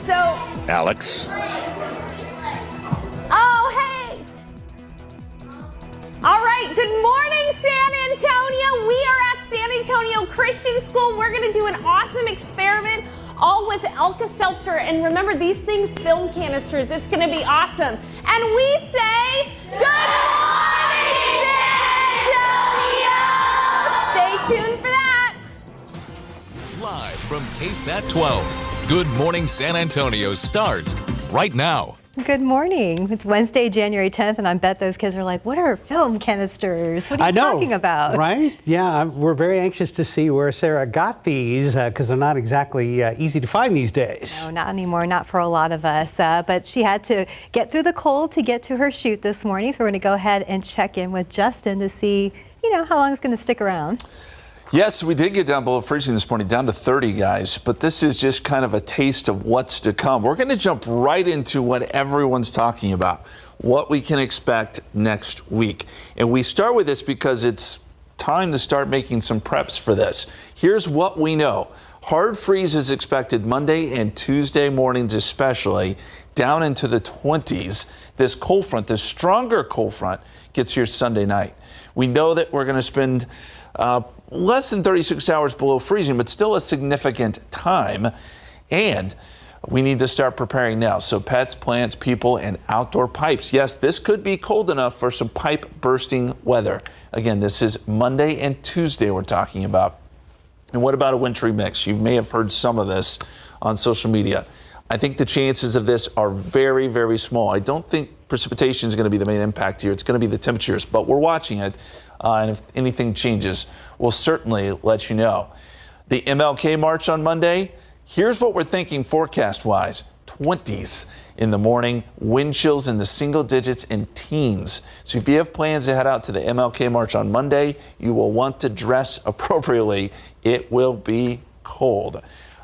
So, Alex. Oh, hey. All right. Good morning, San Antonio. We are at San Antonio Christian School. We're going to do an awesome experiment, all with Alka-Seltzer. And remember, these things film canisters. It's going to be awesome. And we say, good morning, San Antonio. Stay tuned for that. Live from KSAT 12. Good Morning San Antonio starts right now. Good morning. It's Wednesday, January 10th, and I bet those kids are like, what are film canisters? What are you talking about? Right? Yeah, we're very anxious to see where Sarah got these because they're not exactly easy to find these days. No, not anymore, not for a lot of us. But she had to get through the cold to get to her shoot this morning, so we're going to go ahead and check in with Justin to see, how long it's going to stick around. Yes, we did get down below freezing this morning, down to 30, guys, but this is just kind of a taste of what's to come. We're going to jump right into what everyone's talking about, what we can expect next week. And we start with this because it's time to start making some preps for this. Here's what we know. Hard freeze is expected Monday and Tuesday mornings especially, down into the 20s. This cold front, this stronger cold front, gets here Sunday night. We know that we're going to spend less than 36 hours below freezing, but still a significant time. And we need to start preparing now. So pets, plants, people, and outdoor pipes. Yes, this could be cold enough for some pipe bursting weather. Again, this is Monday and Tuesday we're talking about. And what about a wintry mix? You may have heard some of this on social media. I think the chances of this are very, very small. I don't think precipitation is going to be the main impact here. It's going to be the temperatures, but we're watching it. And if anything changes, we'll certainly let you know. The MLK March on Monday, here's what we're thinking forecast-wise. 20s in the morning, wind chills in the single digits and teens. So if you have plans to head out to the MLK March on Monday, you will want to dress appropriately. It will be cold.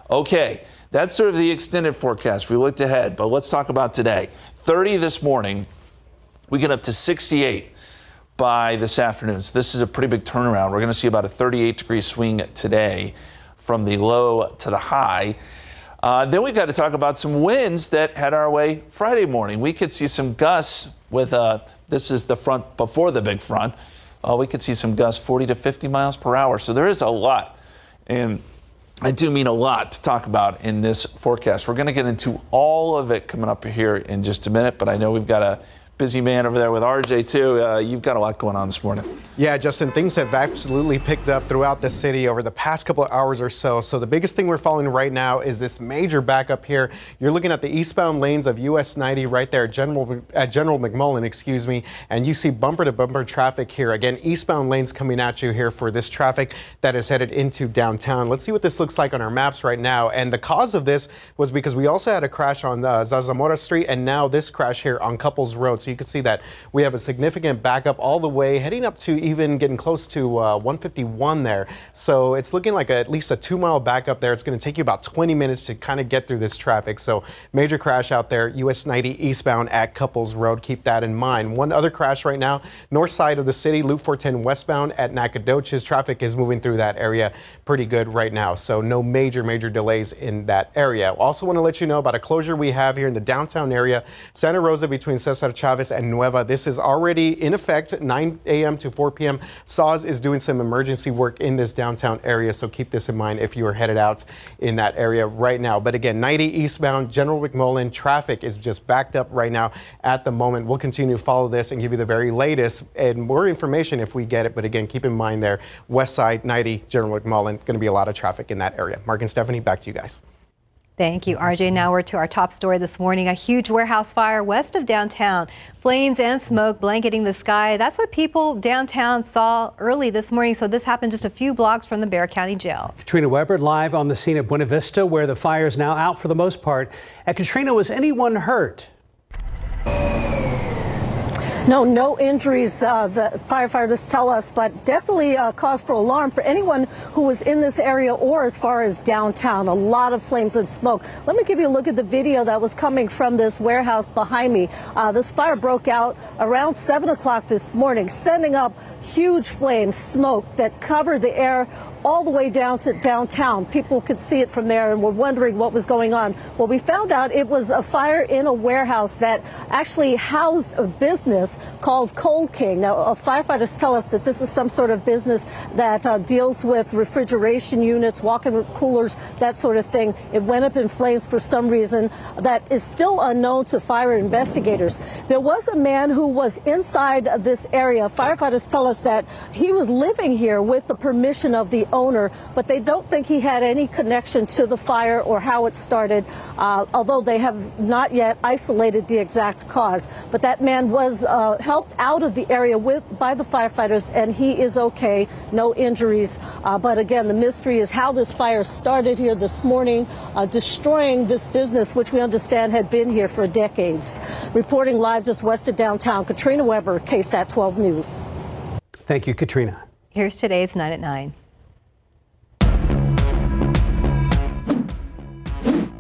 Okay, that's sort of the extended forecast. We looked ahead, but let's talk about today. 30 this morning, we get up to 68. By this afternoon. So this is a pretty big turnaround. We're going to see about a 38-degree swing today from the low to the high. Then we've got to talk about some winds that head our way Friday morning. We could see some gusts with, this is the front before the big front. We could see some gusts 40 to 50 miles per hour. So there is a lot, and I do mean a lot to talk about in this forecast. We're going to get into all of it coming up here in just a minute, but I know we've got a busy man over there with RJ too. You've got a lot going on this morning. Yeah, Justin, things have absolutely picked up throughout the city over the past couple of hours or so. So the biggest thing we're following right now is this major backup here. You're looking at the eastbound lanes of US 90 right there at General McMullen, and you see bumper to bumper traffic here. Again, eastbound lanes coming at you here for this traffic that is headed into downtown. Let's see what this looks like on our maps right now. And the cause of this was because we also had a crash on Zarzamora Street, and now this crash here on Couples Road. So you can see that we have a significant backup all the way heading up to even getting close to 151 there. So it's looking like at least a 2-mile backup there. It's going to take you about 20 minutes to kind of get through this traffic. So major crash out there, US 90 eastbound at Couples Road. Keep that in mind. One other crash right now, north side of the city, Loop 410 westbound at Nacogdoches. Traffic is moving through that area pretty good right now. So no major delays in that area. Also want to let you know about a closure we have here in the downtown area, Santa Rosa between Cesar Chavez and Nueva. This is already in effect, 9 a.m. to 4 p.m. SAWS is doing some emergency work in this downtown area, so keep this in mind if you are headed out in that area right now. But again, 90 eastbound, General McMullen, traffic is just backed up right now at the moment. We'll continue to follow this and give you the very latest and more information if we get it. But again, keep in mind there, west side, 90, General McMullen, going to be a lot of traffic in that area. Mark and Stephanie, back to you guys. Thank you, RJ. Now we're to our top story this morning. A huge warehouse fire west of downtown. Flames and smoke blanketing the sky. That's what people downtown saw early this morning. So this happened just a few blocks from the Bexar County Jail. Katrina Weber live on the scene at Buena Vista, where the fire is now out for the most part. And Katrina, was anyone hurt? No injuries, the firefighters tell us, but definitely cause for alarm for anyone who was in this area or as far as downtown. A lot of flames and smoke. Let me give you a look at the video that was coming from this warehouse behind me. This fire broke out around 7 o'clock this morning, sending up huge flames, smoke that covered the air all the way down to downtown. People could see it from there and were wondering what was going on. Well, we found out it was a fire in a warehouse that actually housed a business called Cold King. Now, firefighters tell us that this is some sort of business that deals with refrigeration units, walk-in coolers, that sort of thing. It went up in flames for some reason that is still unknown to fire investigators. There was a man who was inside this area. Firefighters tell us that he was living here with the permission of the owner, but they don't think he had any connection to the fire or how it started, although they have not yet isolated the exact cause. But that man was helped out of the area by the firefighters, and he is okay, no injuries. But again, the mystery is how this fire started here this morning, destroying this business, which we understand had been here for decades. Reporting live just west of downtown, Katrina Weber, KSAT 12 News. Thank you, Katrina. Here's today's 9 at 9.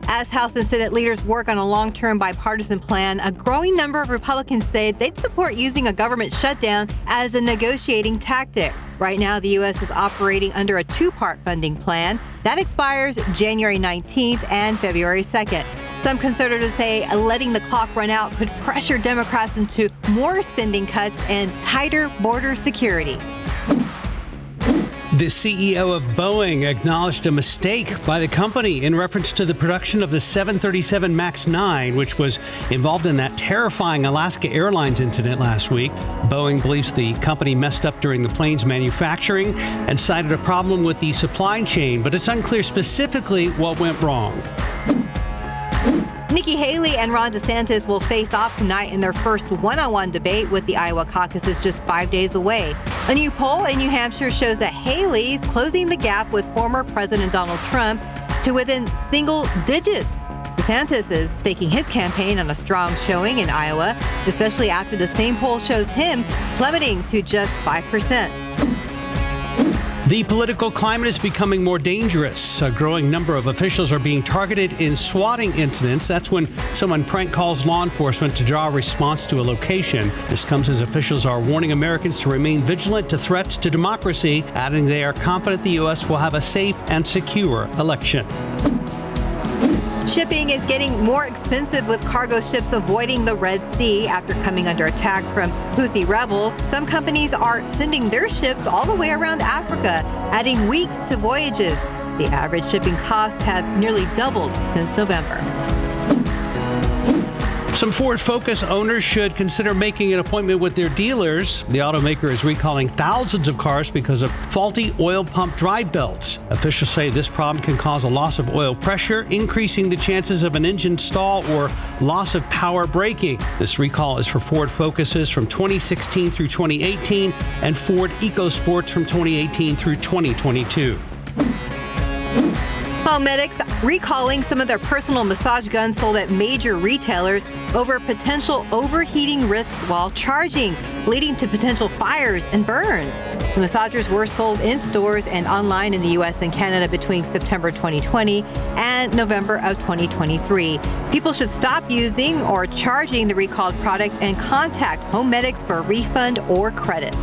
As House and Senate leaders work on a long-term bipartisan plan, a growing number of Republicans say they'd support using a government shutdown as a negotiating tactic. Right now, the U.S. is operating under a two-part funding plan that expires January 19th and February 2nd. Some conservatives say letting the clock run out could pressure Democrats into more spending cuts and tighter border security. The CEO of Boeing acknowledged a mistake by the company in reference to the production of the 737 MAX 9, which was involved in that terrifying Alaska Airlines incident last week. Boeing believes the company messed up during the plane's manufacturing and cited a problem with the supply chain, but it's unclear specifically what went wrong. Nikki Haley and Ron DeSantis will face off tonight in their first one-on-one debate with the Iowa caucuses just 5 days away. A new poll in New Hampshire shows that Haley's closing the gap with former President Donald Trump to within single digits. DeSantis is staking his campaign on a strong showing in Iowa, especially after the same poll shows him plummeting to just 5%. The political climate is becoming more dangerous. A growing number of officials are being targeted in swatting incidents. That's when someone prank calls law enforcement to draw a response to a location. This comes as officials are warning Americans to remain vigilant to threats to democracy, adding they are confident the U.S. will have a safe and secure election. Shipping is getting more expensive with cargo ships avoiding the Red Sea after coming under attack from Houthi rebels. Some companies are sending their ships all the way around Africa, adding weeks to voyages. The average shipping costs have nearly doubled since November. Some Ford Focus owners should consider making an appointment with their dealers. The automaker is recalling thousands of cars because of faulty oil pump drive belts. Officials say this problem can cause a loss of oil pressure, increasing the chances of an engine stall or loss of power braking. This recall is for Ford Focuses from 2016 through 2018 and Ford EcoSports from 2018 through 2022. Medics recalling some of their personal massage guns sold at major retailers over potential overheating risks while charging, leading to potential fires and burns. The massagers were sold in stores and online in the U.S. and Canada between September 2020 and November of 2023. People should stop using or charging the recalled product and contact Home Medics for a refund or credit.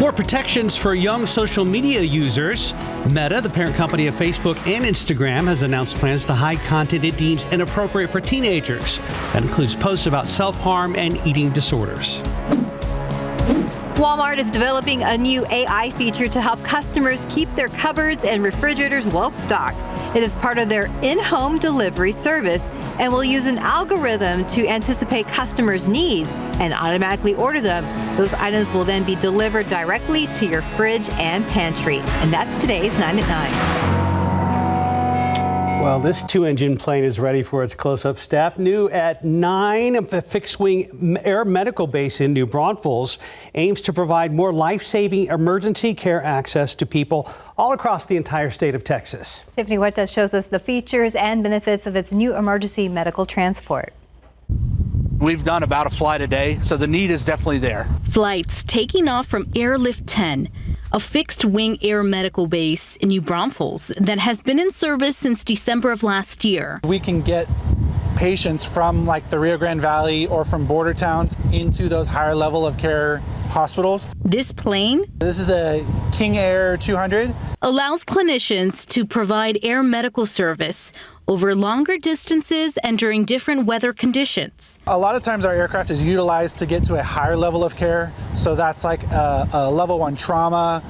More protections for young social media users. Meta, the parent company of Facebook and Instagram, has announced plans to hide content it deems inappropriate for teenagers. That includes posts about self-harm and eating disorders. Walmart is developing a new AI feature to help customers keep their cupboards and refrigerators well stocked. It is part of their in-home delivery service and will use an algorithm to anticipate customers' needs and automatically order them. Those items will then be delivered directly to your fridge and pantry. And that's today's 9 at 9. Well, this two-engine plane is ready for its close-up step. New at 9, a fixed-wing air medical base in New Braunfels aims to provide more life-saving emergency care access to people all across the entire state of Texas. Tiffany Huerta shows us the features and benefits of its new emergency medical transport. We've done about a flight a day, so the need is definitely there. Flights taking off from Airlift 10, a fixed-wing air medical base in New Braunfels that has been in service since December of last year. We can get patients from like the Rio Grande Valley or from border towns into those higher level of care hospitals. This plane This is a King Air 200. allows clinicians to provide air medical service over longer distances and during different weather conditions. A lot of times our aircraft is utilized to get to a higher level of care. So that's like a level 1 trauma,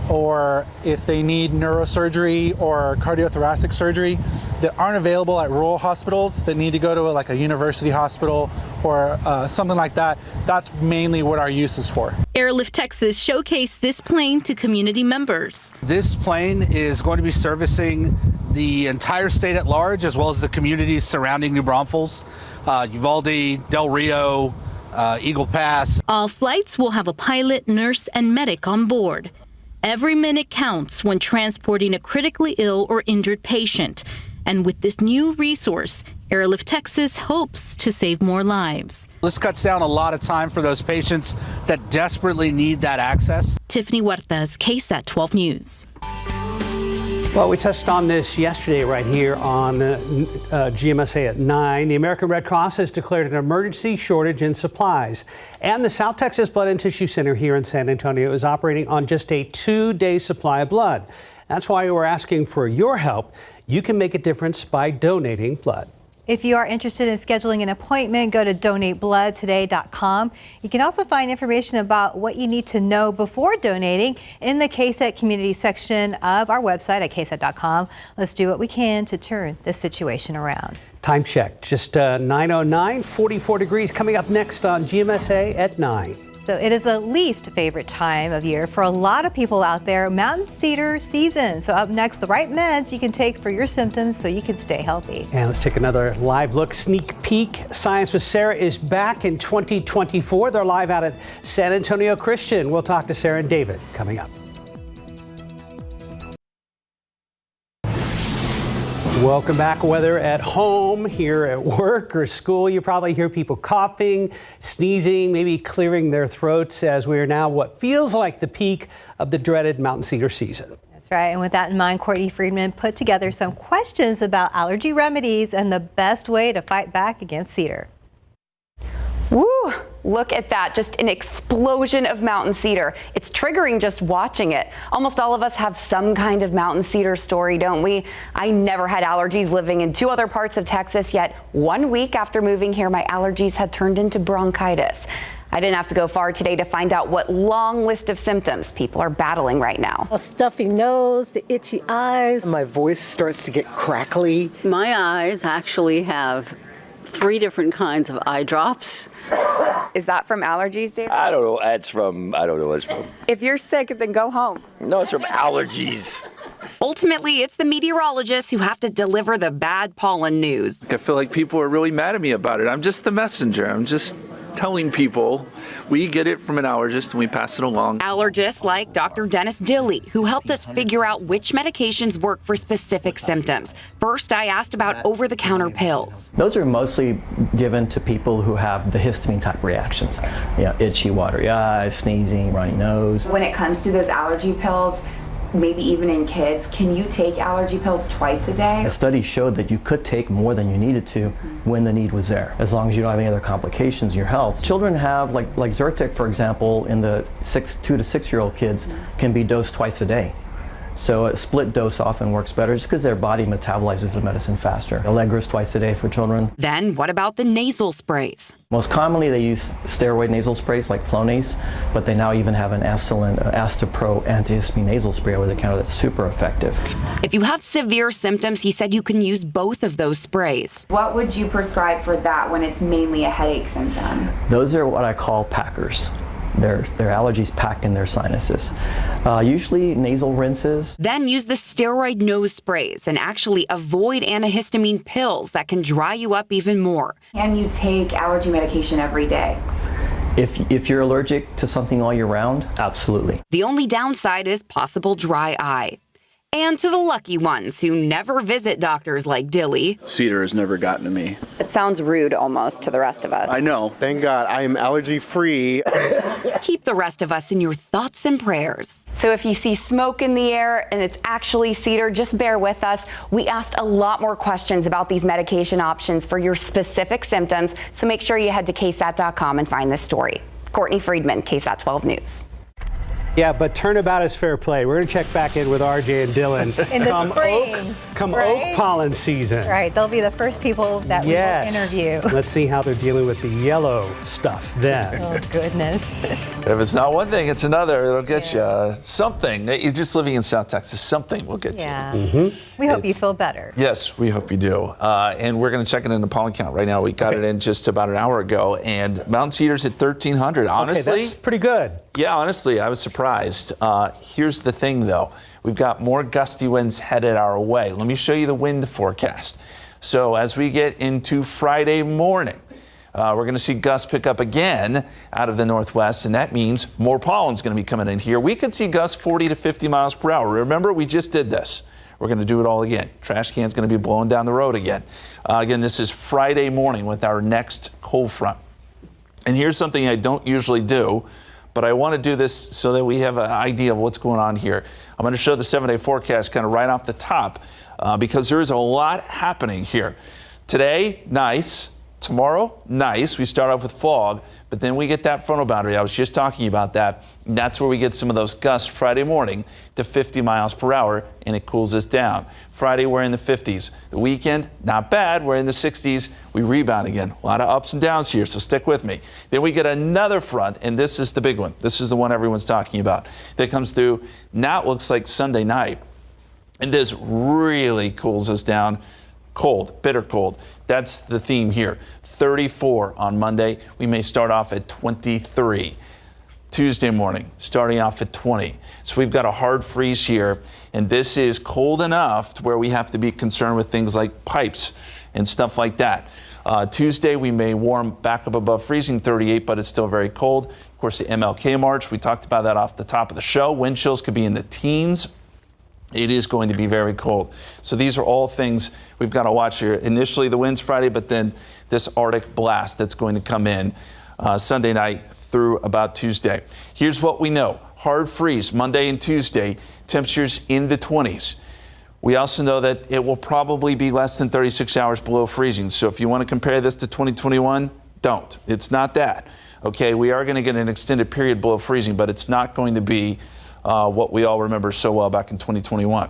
or if they need neurosurgery or cardiothoracic surgery that aren't available at rural hospitals, that need to go to like a university hospital or something like that. That's mainly what our use is for. Airlift Texas showcased this plane to community members. This plane is going to be servicing the entire state at large, as well as the communities surrounding New Braunfels, Uvalde, Del Rio, Eagle Pass. All flights will have a pilot, nurse, and medic on board. Every minute counts when transporting a critically ill or injured patient. And with this new resource, Airlift Texas hopes to save more lives. This cuts down a lot of time for those patients that desperately need that access. Tiffany Huertas, KSAT 12 News. Well, we touched on this yesterday right here on GMSA at 9. The American Red Cross has declared an emergency shortage in supplies. And the South Texas Blood and Tissue Center here in San Antonio is operating on just a 2-day supply of blood. That's why we're asking for your help. You can make a difference by donating blood. If you are interested in scheduling an appointment, go to donatebloodtoday.com. You can also find information about what you need to know before donating in the KSAT community section of our website at ksat.com. Let's do what we can to turn this situation around. Time check, just 9:09, 44 degrees coming up next on GMSA at 9. So it is the least favorite time of year for a lot of people out there, mountain cedar season. So up next, the right meds you can take for your symptoms so you can stay healthy. And let's take another live look, sneak peek. Science with Sarah is back in 2024. They're live out at San Antonio Christian. We'll talk to Sarah and David coming up. Welcome back. Whether at home, here at work or school, you probably hear people coughing, sneezing, maybe clearing their throats as we are now what feels like the peak of the dreaded mountain cedar season. That's right. And with that in mind, Courtney Friedman put together some questions about allergy remedies and the best way to fight back against cedar. Woo! Look at that, just an explosion of mountain cedar. It's triggering just watching it. Almost all of us have some kind of mountain cedar story, don't we? I never had allergies living in 2 other parts of Texas, yet 1 week after moving here, my allergies had turned into bronchitis. I didn't have to go far today to find out what long list of symptoms people are battling right now. A stuffy nose, the itchy eyes. My voice starts to get crackly. My eyes actually have 3 different kinds of eye drops. Is that from allergies, Dave? I don't know. I don't know what it's from. If you're sick, then go home. No, it's from allergies. Ultimately, it's the meteorologists who have to deliver the bad pollen news. I feel like people are really mad at me about it. I'm just the messenger. I'm just telling people we get it from an allergist and we pass it along. Allergists like Dr. Dennis Dilley, who helped us figure out which medications work for specific symptoms. First, I asked about over-the-counter pills. Those are mostly given to people who have the histamine type reactions. Itchy, watery eyes, sneezing, runny nose. When it comes to those allergy pills, maybe even in kids, can you take allergy pills twice a day? A study showed that you could take more than you needed to when the need was there, as long as you don't have any other complications in your health. Children have, like Zyrtec, for example, in the 2 to 6 year old kids, can be dosed twice a day. So a split dose often works better just because their body metabolizes the medicine faster. Allegris twice a day for children. Then what about the nasal sprays? Most commonly they use steroid nasal sprays like Flonase, but they now even have an Astapro antihistamine nasal spray over the counter that's super effective. If you have severe symptoms, he said you can use both of those sprays. What would you prescribe for that when it's mainly a headache symptom? Those are what I call packers. Their allergies pack in their sinuses. Usually nasal rinses. Then use the steroid nose sprays and actually avoid antihistamine pills that can dry you up even more. Can you take allergy medication every day? If you're allergic to something all year round, absolutely. The only downside is possible dry eye. And to the lucky ones who never visit doctors like Dilley. Cedar has never gotten to me. It sounds rude almost to the rest of us. I know. Thank God I am allergy free. Keep the rest of us in your thoughts and prayers. So if you see smoke in the air and it's actually cedar, just bear with us. We asked a lot more questions about these medication options for your specific symptoms, so make sure you head to ksat.com and find this story. Courtney Friedman, KSAT 12 News. Yeah, but turnabout is fair play. We're going to check back in with RJ and Dylan In the spring, oak pollen season. Right, they'll be the first people that we will interview. Let's see how they're dealing with the yellow stuff then. Oh, goodness. If it's not one thing, it's another. It'll get you something. You're just living in South Texas. Something will get you. We hope you feel better. Yes, we hope you do. And we're going to check it in the pollen count right now. We got it in just about an hour ago, and mountain cedars at 1,300. Honestly, okay, that's pretty good. Yeah, honestly, I was surprised. Here's the thing, though. We've got more gusty winds headed our way. Let me show you the wind forecast. So as we get into Friday morning, we're going to see gusts pick up again out of the northwest, and that means more pollen is going to be coming in here. We could see gusts 40 to 50 miles per hour. Remember, we just did this. We're going to do it all again. Trash can's going to be blowing down the road again. Again, this is Friday morning with our next cold front. And here's something I don't usually do, but I want to do this so that we have an idea of what's going on here. I'm going to show the 7-day forecast kind of right off the top because there is a lot happening here. Today, nice. Tomorrow, nice. We start off with fog, but then we get that frontal boundary. I was just talking about that. That's where we get some of those gusts Friday morning to 50 miles per hour, and it cools us down. Friday, we're in the 50s. The weekend, not bad. We're in the 60s. We rebound again. A lot of ups and downs here, so stick with me. Then we get another front, and this is the big one. This is the one everyone's talking about. That comes through. Now it looks like Sunday night, and this really cools us down. Cold, bitter cold. That's the theme here. 34 on Monday. We may start off at 23. Tuesday morning, starting off at 20. So we've got a hard freeze here, and this is cold enough to where we have to be concerned with things like pipes and stuff like that. Tuesday, we may warm back up above freezing, 38, but it's still very cold. Of course, the MLK March, we talked about that off the top of the show. Wind chills could be in the teens. It is going to be very cold. So these are all things we've got to watch here. Initially the winds Friday, but then this Arctic blast that's going to come in Sunday night through about Tuesday. Here's what we know. Hard freeze Monday and Tuesday, temperatures in the 20s. We also know that it will probably be less than 36 hours below freezing. So if you want to compare this to 2021, don't. It's not that. Okay, we are going to get an extended period below freezing, but it's not going to be what we all remember so well back in 2021.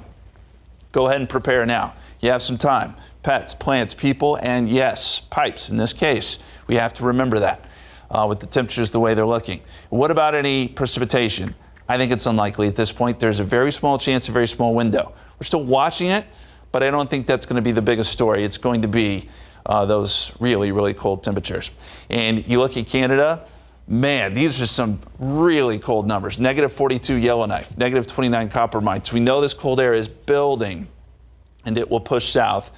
Go ahead and prepare now. You have some time. Pets, plants, people, and yes, pipes. In this case, we have to remember that with the temperatures the way they're looking. What about any precipitation? I think it's unlikely at this point. There's a very small chance, a very small window. We're still watching it, but I don't think that's going to be the biggest story. It's going to be those really, really cold temperatures. And you look at Canada, man, these are some really cold numbers. Negative 42 Yellowknife, negative 29 Coppermine. So we know this cold air is building and it will push south.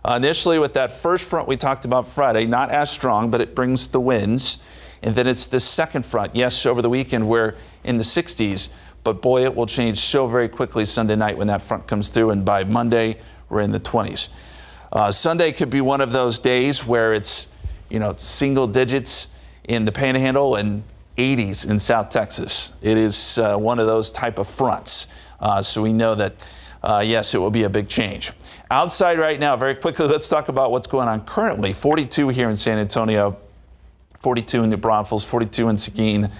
Initially with that first front we talked about Friday, not as strong, but it brings the winds. And then it's the second front. Yes, over the weekend we're in the 60s, but boy, it will change so very quickly Sunday night when that front comes through. And by Monday, we're in the 20s. Sunday could be one of those days where it's, single digits in the Panhandle and 80s in South Texas. It is one of those type of fronts. So we know that, yes, it will be a big change. Outside right now, very quickly, let's talk about what's going on currently. 42 here in San Antonio, 42 in New Braunfels, 42 in Seguin.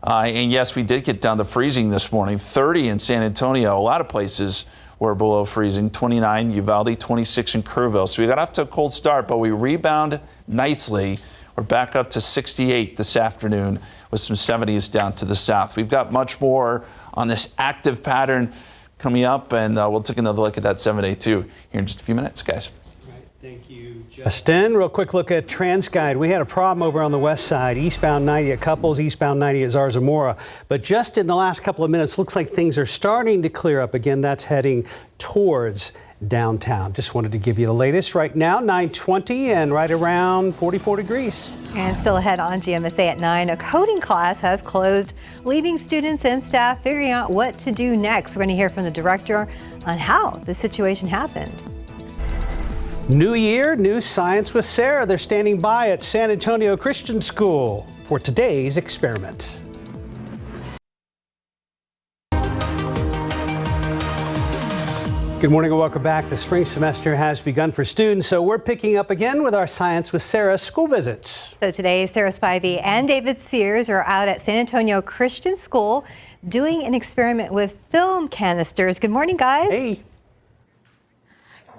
And yes, we did get down to freezing this morning. 30 in San Antonio. A lot of places were below freezing. 29 Uvalde, 26 in Kerrville. So we got off to a cold start, but we rebound nicely. We're back up to 68 this afternoon with some 70s down to the south. We've got much more on this active pattern coming up, and we'll take another look at that 7-day too here in just a few minutes, guys. Thank you, Justin. Real quick look at TransGuide. We had a problem over on the west side, eastbound 90 at Couples, eastbound 90 at Zarzamora. But just in the last couple of minutes, looks like things are starting to clear up. Again, that's heading towards downtown. Just wanted to give you the latest. Right now, 9:20 and right around 44 degrees. And still ahead on GMSA at 9, a coding class has closed, leaving students and staff figuring out what to do next. We're going to hear from the director on how the situation happened. New year, new science with Sarah. They're standing by at San Antonio Christian School for today's experiment. Good morning and welcome back. The spring semester has begun for students, so we're picking up again with our Science with Sarah school visits. So today, Sarah Spivey and David Sears are out at San Antonio Christian School doing an experiment with film canisters. Good morning, guys. Hey.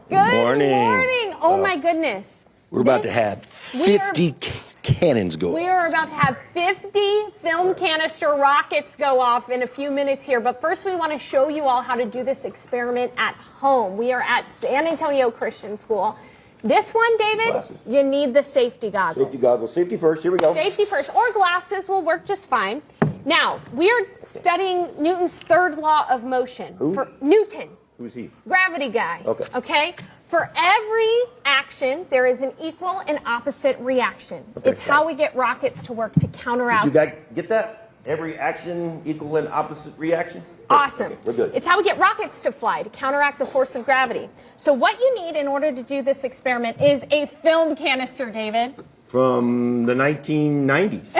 Good Morning. morning. Oh my goodness. We're about to have 50 cannons go We off. are about to have 50 film canister rockets go off in a few minutes here. But first, we want to show you all how to do this experiment at home. We are at San Antonio Christian School. This one, David, Glasses. you need the safety goggles. Safety goggles. Safety first. Here we go. Safety first, or glasses will work just fine. Now, we are studying Newton's third law of motion. Who? For Newton, Who's he? gravity guy. Okay. Okay? For every action, there is an equal and opposite reaction. Okay, It's how we get rockets to work to counteract. Did you guys get that? Every action equal and opposite reaction? Awesome. Okay, we're good. It's how we get rockets to fly to counteract the force of gravity. So what you need in order to do this experiment is a film canister, David. From the 1990s.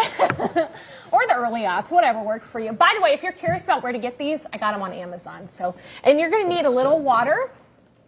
Or the early aughts, whatever works for you. By the way, if you're curious about where to get these, I got them on Amazon. And you're going to need a little water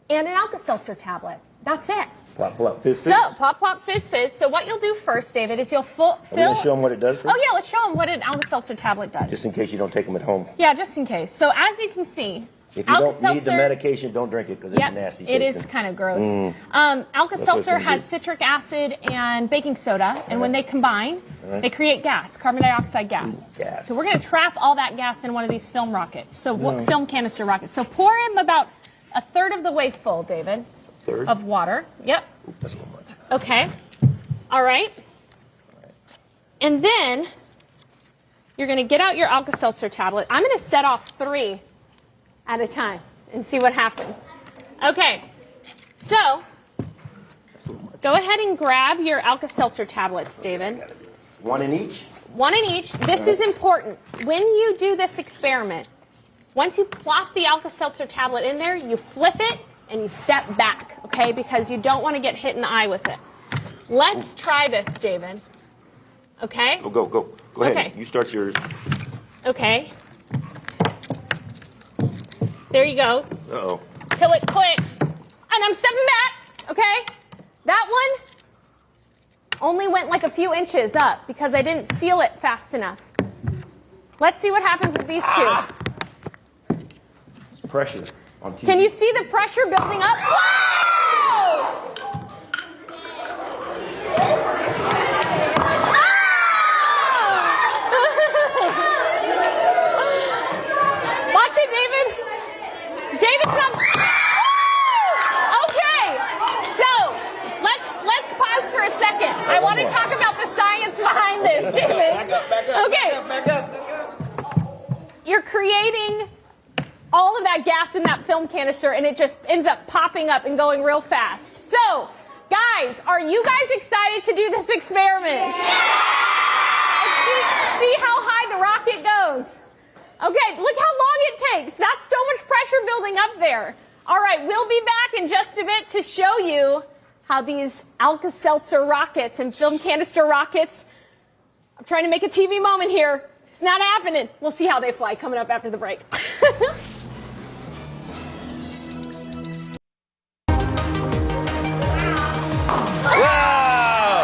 and an Alka-Seltzer tablet. That's it. Plop, plop, fizz, fizz. So, plop, plop, fizz, fizz. So what you'll do first, David, is you'll fill... Are we going to show them what it does first? Oh, yeah, let's show them what an Alka-Seltzer tablet does. Just in case you don't take them at home. Yeah, just in case. So as you can see, If you don't need the Alka-Seltzer- medication, don't drink it because it's Yep, nasty it tasting. is kind of gross. Mm. That's what Alka-Seltzer it's gonna has be. citric acid and baking soda, and when they combine, they create gas, carbon dioxide gas. gas. So we're going to trap all that gas in one of these film rockets, film canister rockets. So pour in about a third of the way full, David, Third? of water. Yep. Oop, that's a little much. Okay. All right. And then you're going to get out your Alka-Seltzer tablet. I'm going to set off 3 at a time and see what happens. Okay. So go ahead and grab your Alka-Seltzer tablets, David. One in each? One in each. This is important. When you do this experiment, once you plop the Alka-Seltzer tablet in there, you flip it and you step back, okay? Because you don't want to get hit in the eye with it. Let's try this, David. Okay? Go ahead. Okay. You start yours. Okay. There you go. Uh-oh. Till it clicks. And I'm stepping back, okay? That one only went like a few inches up because I didn't seal it fast enough. Let's see what happens with these two. It's pressure on TV. Can you see the pressure building up? Whoa! Watch it, David. David's not. Okay, so let's pause for a second. I want to talk about the science behind this, David. Back up. Okay. Back up. You're creating all of that gas in that film canister, and it just ends up popping up and going real fast. So, guys, are you guys excited to do this experiment? See how high the rocket goes. Okay, look how long it takes. That's so much pressure building up there. All right, we'll be back in just a bit to show you how these Alka-Seltzer rockets and film canister rockets, I'm trying to make a TV moment here. It's not happening. We'll see how they fly coming up after the break.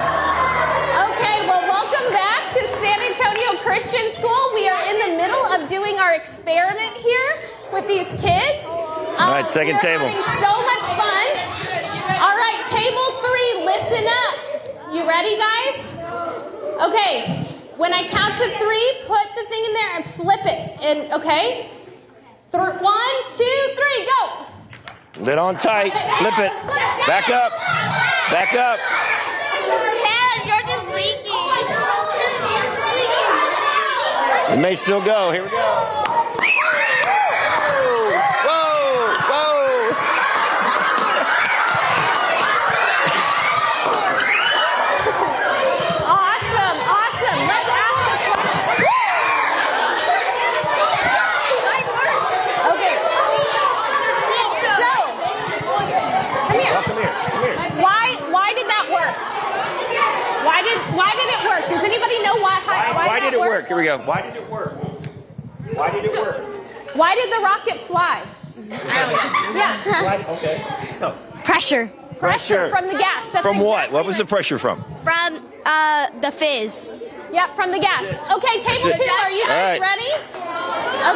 Okay, well, welcome back to San Antonio Christian School. We are in the middle of doing our experiment here with these kids. All right, second table. Having so much fun. All right, table 3, listen up. You ready, guys? Okay, when I count to 3, put the thing in there and flip it. And okay, 1, 2, 3, go. Lid on tight. Flip it. Back up. Back up. It may still go. Here we go. Whoa! Whoa! Awesome, awesome. Let's ask a question. Okay. So, come here. Come here. Why did that work? Why did it work? Does anybody know why Why that did it worked? work? Here we go. Why did it work? Why did it work? Why did the rocket fly? Yeah. Right, okay. No. Pressure. Pressure from the gas. That's From what? exactly What was the pressure from? From the fizz. Yep, from the gas. Okay, table That's it. 2, are you All guys right. ready?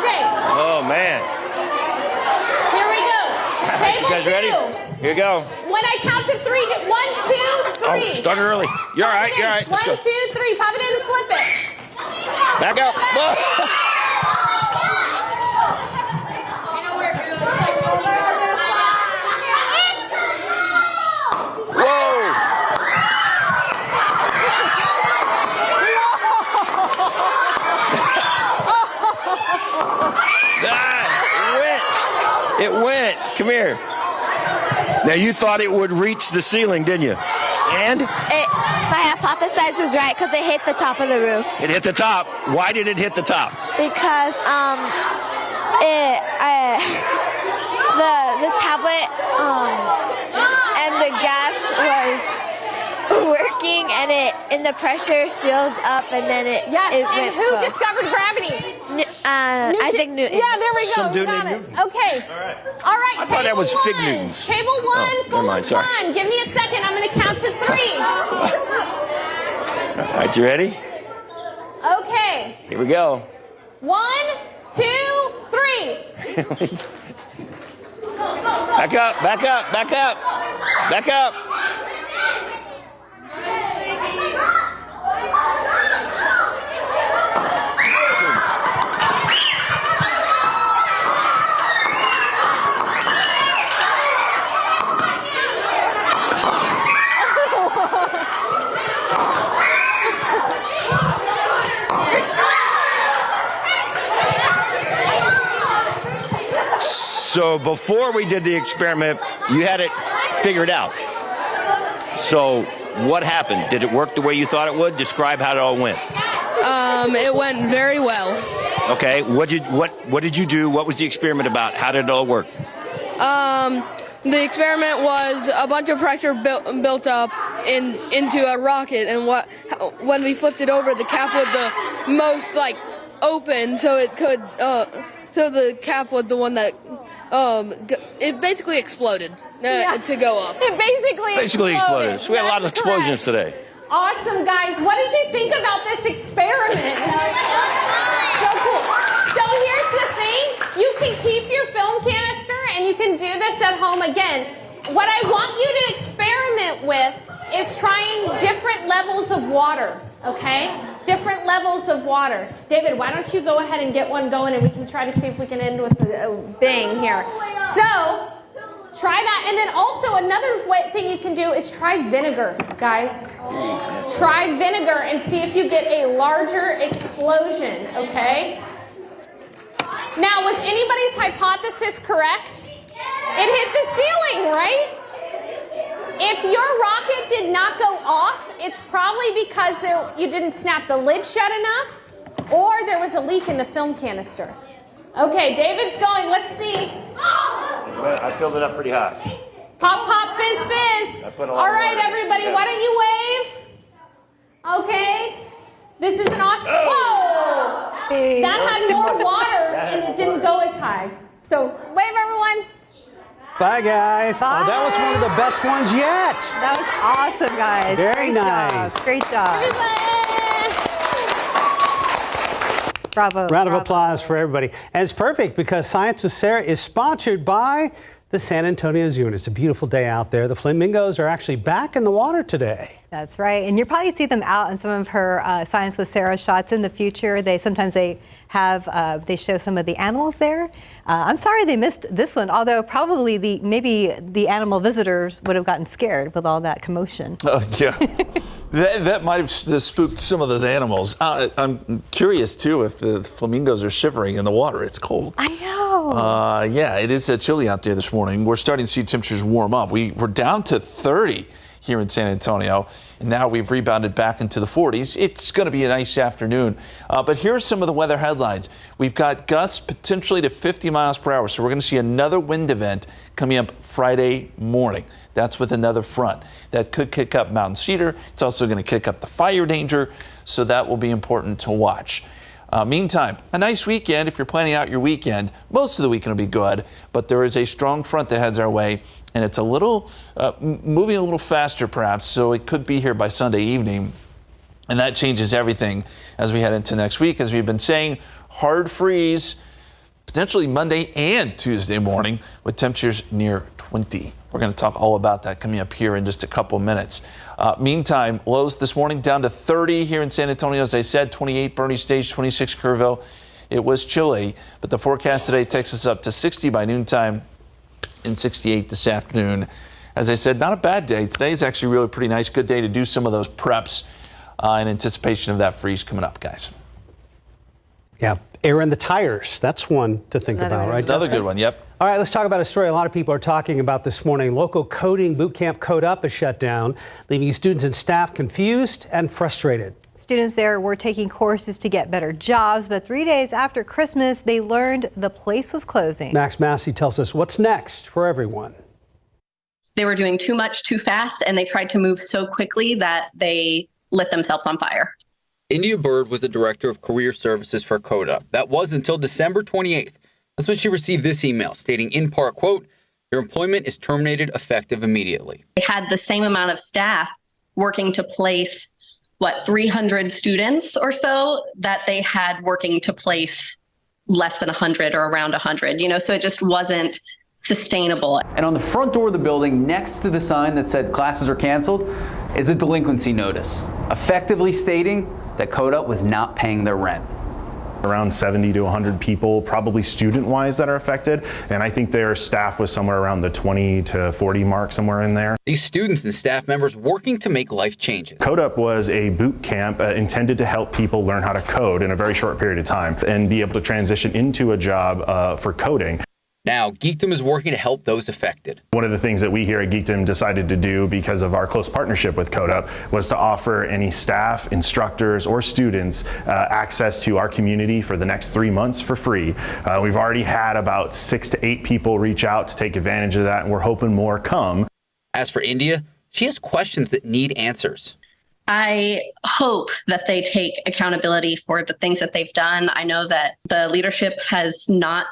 Okay, Oh, man. here we go. Table You guys 2. ready? Here you go. When I count to 3, 1, 2, 3. Oh, start early. You're all right, you're all right. 1, Let's 2, go. 3. Pop it in and flip it. Back up. Whoa. It went. Come here. Now you thought it would reach the ceiling, didn't you? And? My hypothesis was right because it hit the top of the roof. It hit the top. Why did it hit the top? Because the tablet and the gas was working and the pressure sealed up and then it went who close. discovered gravity? Isaac Newton. Yeah, there we go. Some You dude got named it. Newton. Okay. All right. I thought that was table Fig one. Newtons. Table 1, never full mind, of sorry. fun. Give me a second. I'm going to count to 3. All right, you ready? Okay. Here we go. 1, 2, 3. Back up, back up, back up, back up. So before we did the experiment, you had it figured out. So what happened? Did it work the way you thought it would? Describe how it all went. It went very well. Okay. What did you do? What was the experiment about? How did it all work? The experiment was a bunch of pressure built up into a rocket, and when we flipped it over, the cap was the most open, so it could. So the cap was the one that it basically exploded to go up. It basically exploded. So we had a lot of That's explosions correct. today. Awesome, guys. What did you think about this experiment? So cool. So here's the thing. You can keep your film canister and you can do this at home again. What I want you to experiment with is trying different levels of water, okay? Different levels of water. David, why don't you go ahead and get one going and we can try to see if we can end with a bang here. So, try that. And then also another thing you can do is try vinegar, guys. Try vinegar and see if you get a larger explosion, okay? Now, was anybody's hypothesis correct? It hit the ceiling, right? If your rocket did not go off, it's probably because you didn't snap the lid shut enough or there was a leak in the film canister. Okay, David's going. Let's see. I filled it up pretty high. Pop, pop, fizz, fizz. All right, everybody, why don't you wave? Okay. This is an awesome. Whoa! That had more water and it didn't go as high. So, wave, everyone. Bye, guys. Bye. Oh, that was one of the best ones yet. That was awesome, guys. Very Great nice. Job. Great job. Bravo. Round of bravo. applause for everybody. And it's perfect because Science with Sarah is sponsored by the San Antonio Zoo. And it's a beautiful day out there. The flamingos are actually back in the water today. That's right. And you'll probably see them out in some of her Science with Sarah shots in the future. They show some of the animals there. I'm sorry they missed this one, although probably maybe the animal visitors would have gotten scared with all that commotion. Oh, yeah. That might have spooked some of those animals. I'm curious, too, if the flamingos are shivering in the water. It's cold. I know. Yeah, it is chilly out there this morning. We're starting to see temperatures warm up. We're down to 30 here in San Antonio, and now we've rebounded back into the 40s. It's going to be a nice afternoon. But here's some of the weather headlines. We've got gusts potentially to 50 miles per hour, so we're going to see another wind event coming up Friday morning. That's with another front. That could kick up Mountain Cedar. It's also going to kick up the fire danger, so that will be important to watch. Meantime, a nice weekend if you're planning out your weekend. Most of the weekend will be good, but there is a strong front that heads our way, and it's a little moving a little faster perhaps, so it could be here by Sunday evening. And that changes everything as we head into next week. As we've been saying, hard freeze, potentially Monday and Tuesday morning with temperatures near 20. We're going to talk all about that coming up here in just a couple minutes. Meantime, lows this morning down to 30 here in San Antonio. As I said, 28 Bernie Stage, 26 Kerrville. It was chilly, but the forecast today takes us up to 60 by noontime and 68 this afternoon. As I said, not a bad day. Today is actually really pretty nice. Good day to do some of those preps in anticipation of that freeze coming up, guys. Yeah, air in the tires. That's one to think about, right? Another good one, yep. All right, let's talk about a story a lot of people are talking about this morning. Local coding boot camp Code Up is shut down, leaving students and staff confused and frustrated. Students there were taking courses to get better jobs, but 3 days after Christmas, they learned the place was closing. Max Massey tells us what's next for everyone. They were doing too much too fast, and they tried to move so quickly that they lit themselves on fire. India Bird was the director of career services for Code Up. That was until December 28th. That's when she received this email stating in part, quote, "Your employment is terminated effective immediately." They had the same amount of staff working to place, 300 students or so that they had working to place less than 100 or around 100, so it just wasn't sustainable. And on the front door of the building, next to the sign that said classes are canceled, is a delinquency notice, effectively stating that Code Up was not paying their rent. Around 70 to 100 people, probably student-wise, that are affected. And I think their staff was somewhere around the 20 to 40 mark, somewhere in there. These students and staff members working to make life changes. Code Up was a boot camp intended to help people learn how to code in a very short period of time and be able to transition into a job for coding. Now, Geekdom is working to help those affected. One of the things that we here at Geekdom decided to do because of our close partnership with Code Up was to offer any staff, instructors, or students access to our community for the next 3 months for free. We've already had about 6 to 8 people reach out to take advantage of that, and we're hoping more come. As for India, she has questions that need answers. I hope that they take accountability for the things that they've done. I know that the leadership has not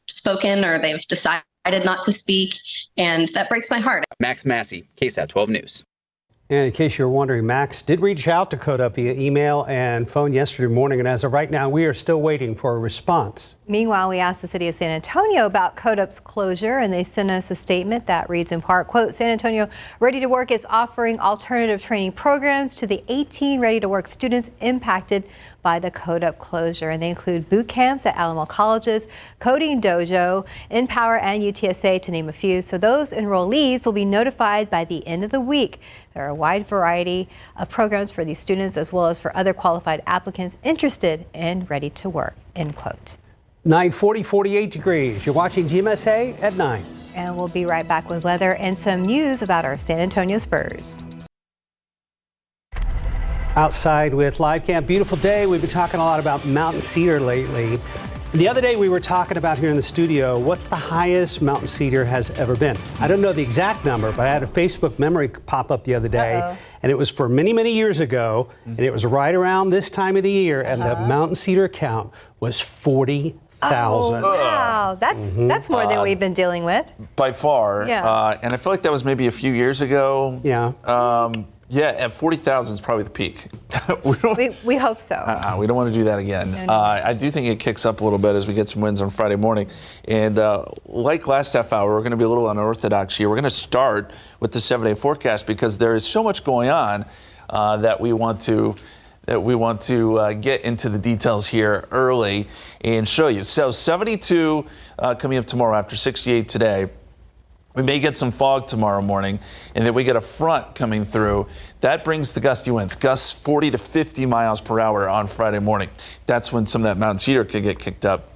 spoken, or they've decided not to speak, and that breaks my heart. Max Massey, KSAT 12 News. And in case you're wondering, Max did reach out to Code Up via email and phone yesterday morning, and as of right now, we are still waiting for a response. Meanwhile, we asked the city of San Antonio about Code Up's closure, and they sent us a statement that reads in part, quote, "San Antonio Ready to Work is offering alternative training programs to the 18 Ready to Work students impacted by the Code Up closure, and they include boot camps at Alamo Colleges, Coding Dojo, Empower, and UTSA, to name a few. So those enrollees will be notified by the end of the week. There are a wide variety of programs for these students as well as for other qualified applicants interested in Ready to Work," end quote. 9:40, 48 degrees. You're watching GMSA at 9. And we'll be right back with weather and some news about our San Antonio Spurs. Outside with Live Camp. Beautiful day. We've been talking a lot about mountain cedar lately. The other day we were talking about here in the studio, what's the highest mountain cedar has ever been? I don't know the exact number, but I had a Facebook memory pop up the other day, and it was for many, many years ago, and it was right around this time of the year, and the mountain cedar count was 40,000. Oh, wow. That's more than we've been dealing with. By far. Yeah. And I feel like that was maybe a few years ago. Yeah. Yeah, and 40,000 is probably the peak. we hope so. We don't want to do that again. No. I do think it kicks up a little bit as we get some winds on Friday morning. And like last half hour, we're going to be a little unorthodox here. We're going to start with the 7-day forecast because there is so much going on that we want to get into the details here early and show you. So 72 coming up tomorrow after 68 today. We may get some fog tomorrow morning, and then we get a front coming through. That brings the gusty winds, gusts 40 to 50 miles per hour on Friday morning. That's when some of that mountain cedar could get kicked up.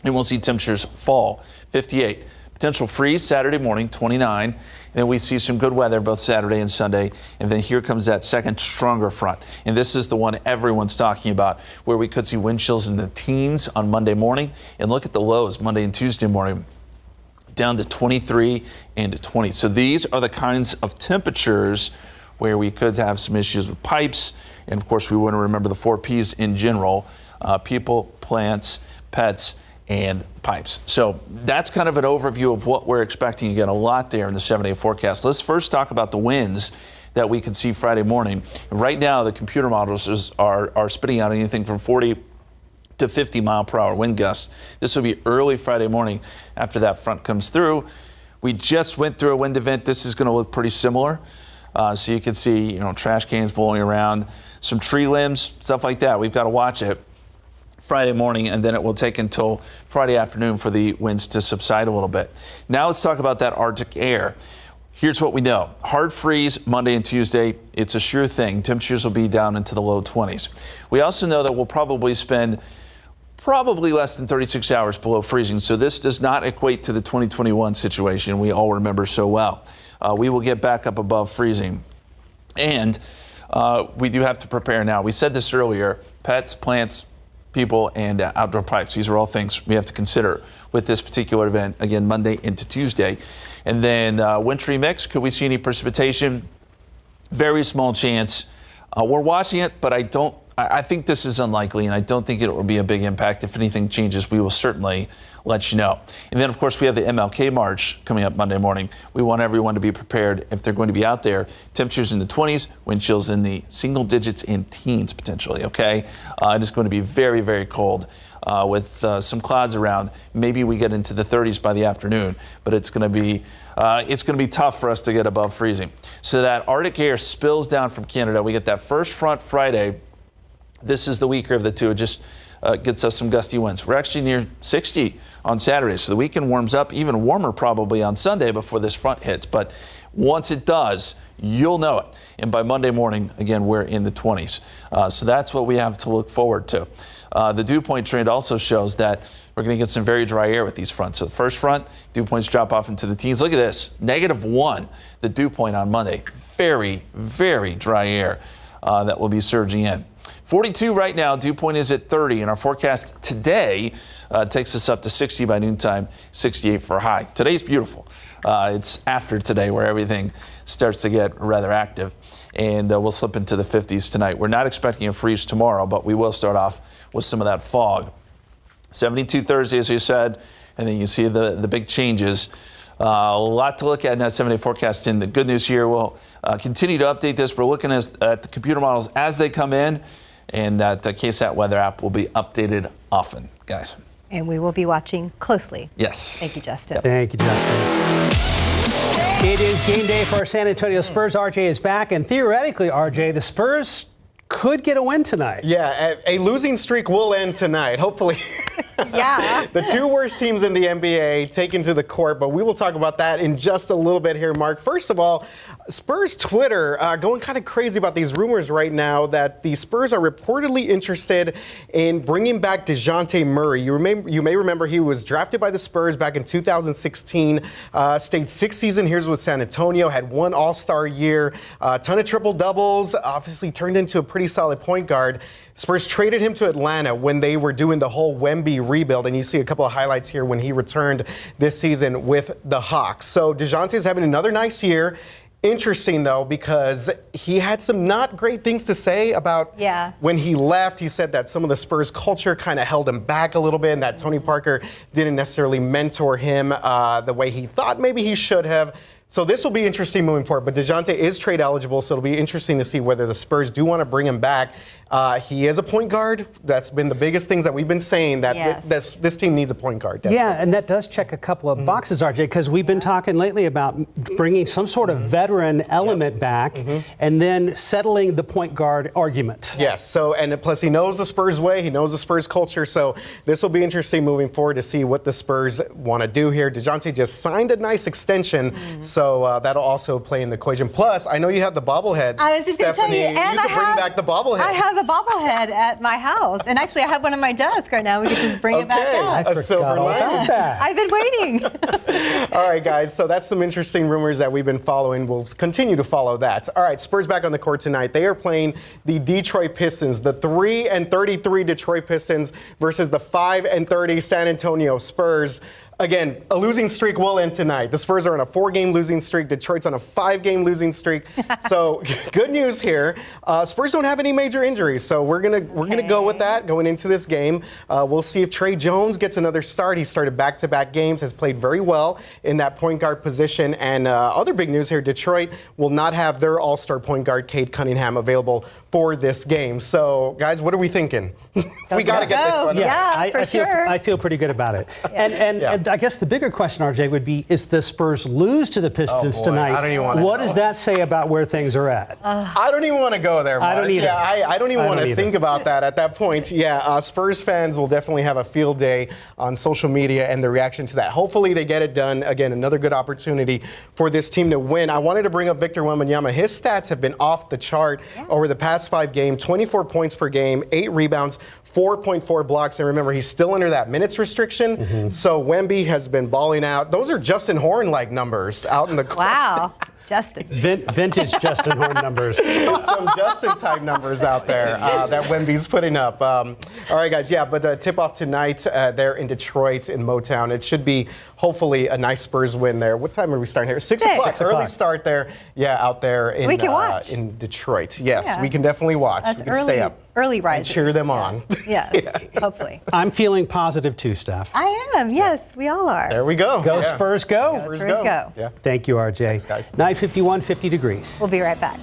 And we'll see temperatures fall, 58. Potential freeze Saturday morning, 29. And then we see some good weather both Saturday and Sunday. And then here comes that second stronger front. And this is the one everyone's talking about, where we could see wind chills in the teens on Monday morning. And look at the lows Monday and Tuesday morning, down to 23 and to 20. So these are the kinds of temperatures where we could have some issues with pipes. And of course, we want to remember the 4 Ps in general. people, plants, pets, and pipes. So that's kind of an overview of what we're expecting. Again, a lot there in the 7-day forecast. Let's first talk about the winds that we could see Friday morning. Right now, the computer models are spitting out anything from 40 to 50 mile per hour wind gusts. This will be early Friday morning after that front comes through. We just went through a wind event. This is going to look pretty similar. So you can see, trash cans blowing around, some tree limbs, stuff like that. We've got to watch it Friday morning, and then it will take until Friday afternoon for the winds to subside a little bit. Now let's talk about that Arctic air. Here's what we know. Hard freeze Monday and Tuesday. It's a sure thing. Temperatures will be down into the low 20s. We also know that we'll probably spend less than 36 hours below freezing. So this does not equate to the 2021 situation we all remember so well. We will get back up above freezing. And we do have to prepare now. We said this earlier, pets, plants, people, and outdoor pipes. These are all things we have to consider with this particular event, again, Monday into Tuesday. And then wintry mix, could we see any precipitation? Very small chance. We're watching it, but I think this is unlikely, and I don't think it will be a big impact. If anything changes, we will certainly let you know. And then, of course, we have the MLK March coming up Monday morning. We want everyone to be prepared if they're going to be out there. Temperatures in the 20s, wind chills in the single digits and teens potentially, okay? It is going to be very, very cold with some clouds around. Maybe we get into the 30s by the afternoon, but it's going to be tough for us to get above freezing. So that Arctic air spills down from Canada. We get that first front Friday. This is the weaker of the two. It just gets us some gusty winds. We're actually near 60 on Saturday, so the weekend warms up, even warmer probably on Sunday before this front hits. But once it does, you'll know it. And by Monday morning, again, we're in the 20s. So that's what we have to look forward to. The dew point trend also shows that we're going to get some very dry air with these fronts. So the first front, dew points drop off into the teens. Look at this, -1, the dew point on Monday. Very, very dry air that will be surging in. 42 right now, dew point is at 30, and our forecast today takes us up to 60 by noontime, 68 for a high. Today's beautiful. It's after today where everything starts to get rather active, and we'll slip into the 50s tonight. We're not expecting a freeze tomorrow, but we will start off with some of that fog. 72 Thursday, as you said, and then you see the big changes. A lot to look at in that 7-day forecast. And the good news here, we'll continue to update this. We're looking at the computer models as they come in, and that KSAT weather app will be updated often, guys. And we will be watching closely. Yes. Thank you, Justin. Thank you, Justin. It is game day for our San Antonio Spurs. RJ is back, and theoretically, RJ, the Spurs could get a win tonight. Yeah, a losing streak will end tonight, hopefully. Yeah. The two worst teams in the NBA taken to the court, but we will talk about that in just a little bit here, Mark. First of all, Spurs Twitter going kind of crazy about these rumors right now that the Spurs are reportedly interested in bringing back DeJounte Murray. You may remember he was drafted by the Spurs back in 2016, stayed 6 seasons here with San Antonio, had 1 All-Star year, a ton of triple-doubles, obviously turned into a pretty solid point guard. Spurs traded him to Atlanta when they were doing the whole Wemby rebuild, and you see a couple of highlights here when he returned this season with the Hawks. So DeJounte's having another nice year. Interesting, though, because he had some not great things to say about when he left. He said that some of the Spurs culture kind of held him back a little bit, and that Tony Parker didn't necessarily mentor him the way he thought maybe he should have. So this will be interesting moving forward, but DeJounte is trade eligible, so it'll be interesting to see whether the Spurs do want to bring him back. He is a point guard. That's been the biggest things that we've been saying, that this team needs a point guard. Desperately. Yeah, and that does check a couple of boxes, RJ, because we've been talking lately about bringing some sort of veteran element back and then settling the point guard argument. Yes, so, and plus he knows the Spurs way, he knows the Spurs culture, so this will be interesting moving forward to see what the Spurs want to do here. DeJounte just signed a nice extension, so that'll also play in the equation. Plus, I know you have the bobblehead, I was just going to tell you, and you can bring back the bobblehead. I have the bobblehead at my house, and actually I have one on my desk right now. We could just bring it back out. A silver lining. I've been waiting. All right, guys, so that's some interesting rumors that we've been following. We'll continue to follow that. All right, Spurs back on the court tonight. They are playing the Detroit Pistons, the 3-33 Detroit Pistons versus the 5-30 San Antonio Spurs. Again, a losing streak will end tonight. The Spurs are on a 4-game losing streak. Detroit's on a 5-game losing streak. So good news here. Spurs don't have any major injuries, so we're gonna go with that going into this game. We'll see if Trey Jones gets another start. He started back-to-back games, has played very well in that point guard position. And other big news here: Detroit will not have their all-star point guard Cade Cunningham available for this game. So, guys, what are we thinking? We got to get this one. I feel pretty good about it. And I guess the bigger question, RJ, would be: is the Spurs lose to the Pistons tonight? I don't even want to What does that say about where things are at? I don't even want to go there, Mark. I don't either. Yeah, I don't even want to think about that at that point. Yeah, Spurs fans will definitely have a field day on social media and the reaction to that. Hopefully they get it done. Again, another good opportunity for this team to win. I wanted to bring up Victor Wembanyama. His stats have been off the chart over the past 5 games: 24 points per game, 8 rebounds, 4.4 blocks. And remember, he's still under that minutes restriction. So Wemby has been balling out. Those are Justin Horn-like numbers out in the court. Wow. Justin. Vintage Justin Horn numbers. Some Justin-type numbers out there that Wemby's putting up. All right, guys, but tip-off tonight there in Detroit, in Motown. It should be, hopefully, a nice Spurs win there. What time are we starting here? 6 o'clock. Early start there, out there in, we can watch. In Detroit. Yes, we can definitely watch. That's we can stay up. Early risers. And cheer them on. Yes, hopefully. I'm feeling positive too, Steph. I am, yes, we all are. There we go. Go Spurs, go. Spurs go. Yeah. Thank you, RJ. Thanks, guys. 9:51, 50 degrees. We'll be right back.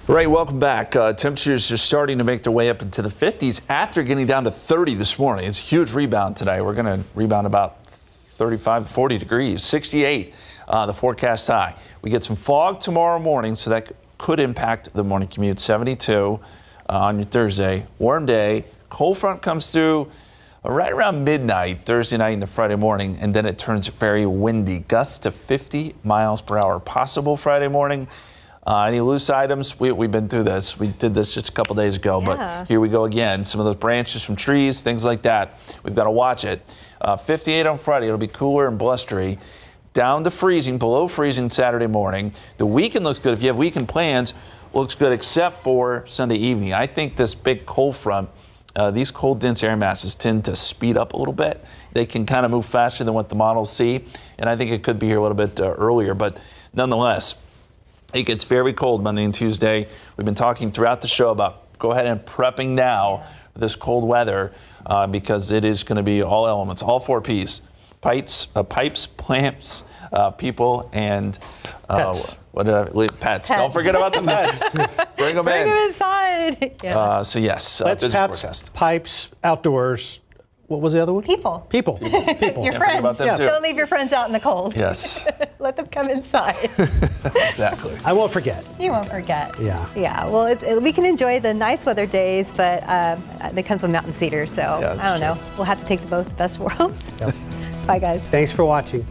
Right, welcome back. Temperatures are starting to make their way up into the 50s after getting down to 30 this morning. It's a huge rebound today. We're going to rebound about 35 to 40 degrees. 68, the forecast high. We get some fog tomorrow morning, so that could impact the morning commute. 72 on your Thursday. Warm day. Cold front comes through right around midnight, Thursday night into Friday morning, and then it turns very windy. Gusts to 50 miles per hour possible Friday morning. Any loose items? We've been through this. We did this just a couple days ago, but here we go again. Some of those branches from trees, things like that. We've got to watch it. 58 on Friday. It'll be cooler and blustery. Down to freezing, below freezing Saturday morning. The weekend looks good. If you have weekend plans, looks good except for Sunday evening. I think this big cold front, these cold, dense air masses tend to speed up a little bit. They can kind of move faster than what the models see, and I think it could be here a little bit earlier. But nonetheless, it gets very cold Monday and Tuesday. We've been talking throughout the show about go ahead and prepping now for this cold weather because it is going to be all elements, all 4 Ps. Pipes, plants, people, and pets. Pets. Don't forget about the pets. Bring them in. Bring them inside. So yes, pets, forecast. Pipes, outdoors. What was the other one? People. People. Your friends. About them too. Don't leave your friends out in the cold. Yes. Let them come inside. Exactly. I won't forget. You won't forget. Yeah. Yeah. Well, we can enjoy the nice weather days, but they comes with mountain cedar, so I don't know. We'll have to take both best worlds. Yep. Bye, guys. Thanks for watching.